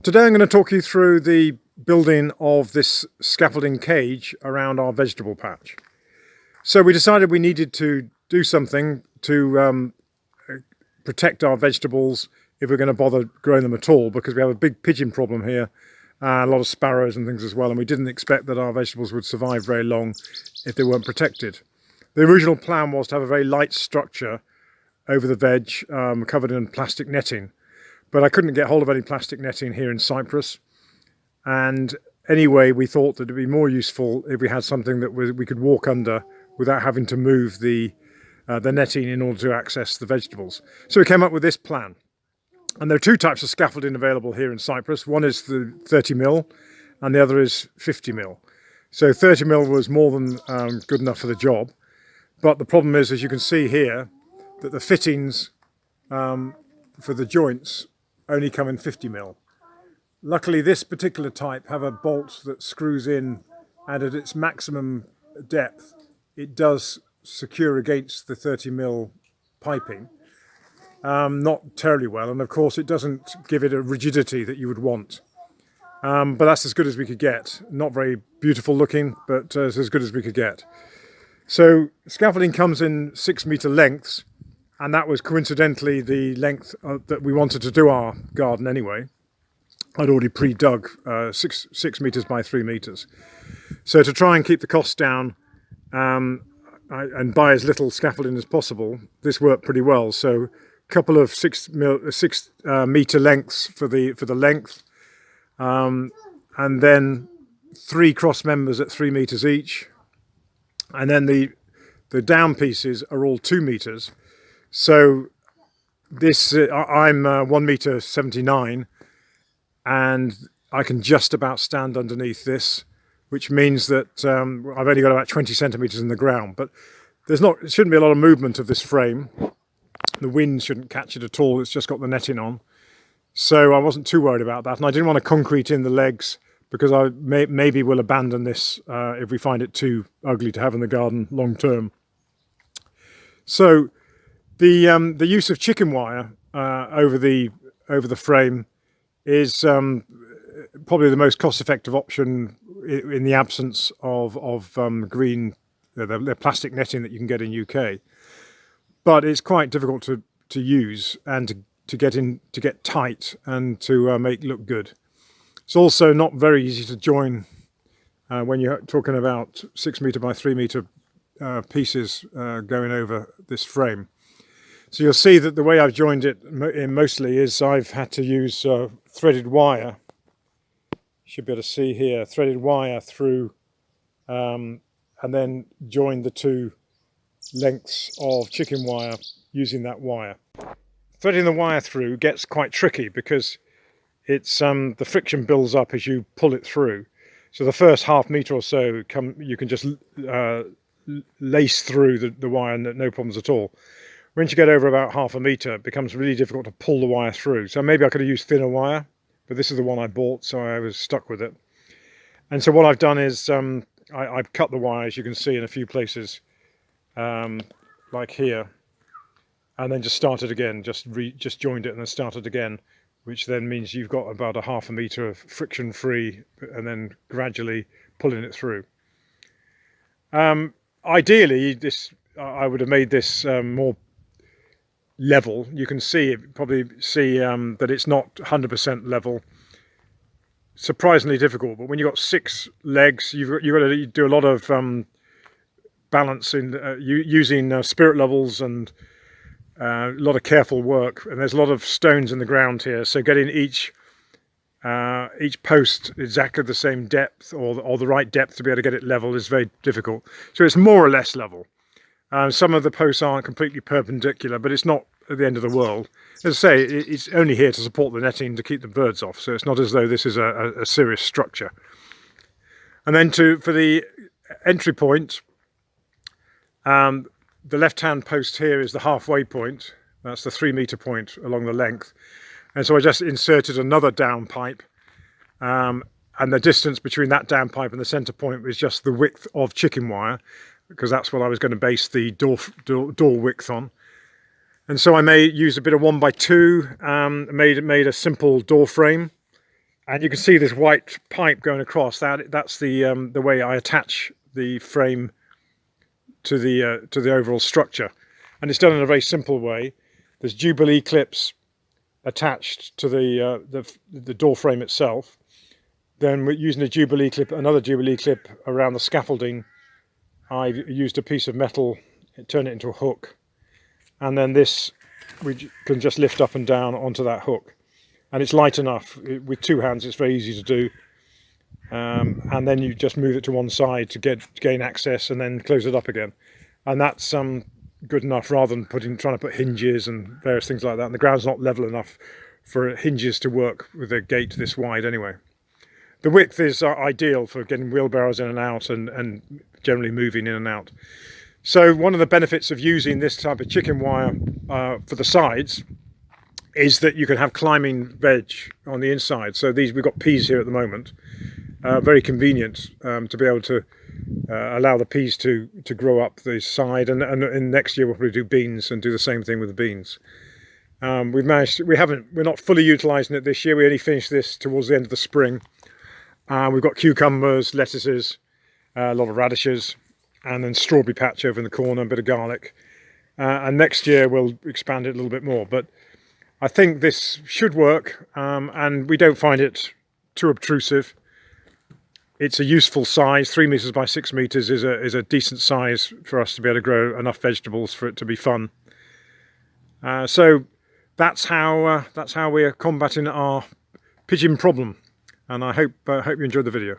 Today I'm going to talk you through the building of this scaffolding cage around our vegetable patch. So we decided we needed to do something to protect our vegetables if we're going to bother growing them at all, because we have a big pigeon problem here, a lot of sparrows and things as well, and we didn't expect that our vegetables would survive very long if they weren't protected. The original plan was to have a very light structure over the veg, covered in plastic netting. But I couldn't get hold of any plastic netting here in Cyprus. And anyway, we thought that it'd be more useful if we had something that we could walk under without having to move the netting in order to access the vegetables. So we came up with this plan. And there are two types of scaffolding available here in Cyprus. One is the 30mm and the other is 50mm. So 30mm was more than good enough for the job. But the problem is, as you can see here, that the fittings for the joints only come in 50mm. Luckily, this particular type have a bolt that screws in, and at its maximum depth, it does secure against the 30mm piping. Not terribly well, and of course it doesn't give it a rigidity that you would want. But that's as good as we could get. Not very beautiful looking, but as good as we could get. So scaffolding comes in 6-metre lengths, and that was coincidentally the length that we wanted to do our garden anyway. I'd already pre-dug 6 metres by 3 metres. So to try and keep the costs down and buy as little scaffolding as possible, this worked pretty well. So a couple of 6-metre lengths for the length, and then 3 cross members at 3 metres each, and then the down pieces are all 2 metres. So this I'm 1.79 m, and I can just about stand underneath this, which means that I've only got about 20 centimetres in the ground. But it shouldn't be a lot of movement of this frame. The wind shouldn't catch it at all. It's just got the netting on, so I wasn't too worried about that. And I didn't want to concrete in the legs, because I maybe will abandon this if we find it too ugly to have in the garden long term. So the use of chicken wire over the frame is probably the most cost-effective option in the absence of green the plastic netting that you can get in UK. But it's quite difficult to use and to get tight and to make look good. It's also not very easy to join when you're talking about 6-metre by 3-metre pieces going over this frame. So you'll see that the way I've joined it mostly is I've had to use threaded wire. You should be able to see here, threaded wire through, and then join the 2 lengths of chicken wire using that wire. Threading the wire through gets quite tricky because it's the friction builds up as you pull it through. So the first ½ metre or so you can just lace through the wire, no problems at all. Once you get over about ½ metre, it becomes really difficult to pull the wire through. So maybe I could have used thinner wire, but this is the one I bought, so I was stuck with it. And so what I've done is I've cut the wire, as you can see, in a few places, like here, and then just started again, just joined it and then started again, which then means you've got about a ½ metre of friction-free, and then gradually pulling it through. Ideally, I would have made this more level. You can probably see that it's not 100% level. Surprisingly difficult, but when you've got 6 legs, you've got to do a lot of balancing, using spirit levels and a lot of careful work. And there's a lot of stones in the ground here, so getting each post exactly the same depth or the right depth to be able to get it level is very difficult. So it's more or less level. Some of the posts aren't completely perpendicular, but it's not at the end of the world. As I say, it's only here to support the netting to keep the birds off, so it's not as though this is a serious structure. And then for the entry point, the left-hand post here is the halfway point. That's the 3-metre point along the length. And so I just inserted another down pipe, and the distance between that down pipe and the centre point was just the width of chicken wire, because that's what I was going to base the door width on. And so I use a bit of 1x2, made a simple door frame, And you can see this white pipe going across. That's the way I attach the frame to the overall structure, and it's done in a very simple way. There's Jubilee clips attached to the door frame itself. Then we're using a Jubilee clip, another Jubilee clip around the scaffolding. I've used a piece of metal, turn it into a hook, and then this we can just lift up and down onto that hook, and it's light enough. With two hands it's very easy to do, and then you just move it to one side to gain access, and then close it up again, and that's good enough, rather than trying to put hinges and various things like that. And the ground's not level enough for hinges to work with a gate this wide anyway. The width is ideal for getting wheelbarrows in and out, and generally moving in and out. So one of the benefits of using this type of chicken wire for the sides is that you can have climbing veg on the inside. So we've got peas here at the moment. Very convenient to be able to allow the peas to grow up the side, and next year we'll probably do beans and do the same thing with the beans. We're not fully utilising it this year. We only finished this towards the end of the spring. We've got cucumbers, lettuces, a lot of radishes, and then strawberry patch over in the corner, a bit of garlic. And next year we'll expand it a little bit more. But I think this should work, and we don't find it too obtrusive. It's a useful size. 3 meters by 6 meters is a decent size for us to be able to grow enough vegetables for it to be fun. So that's how we are combating our pigeon problem. And I hope you enjoyed the video.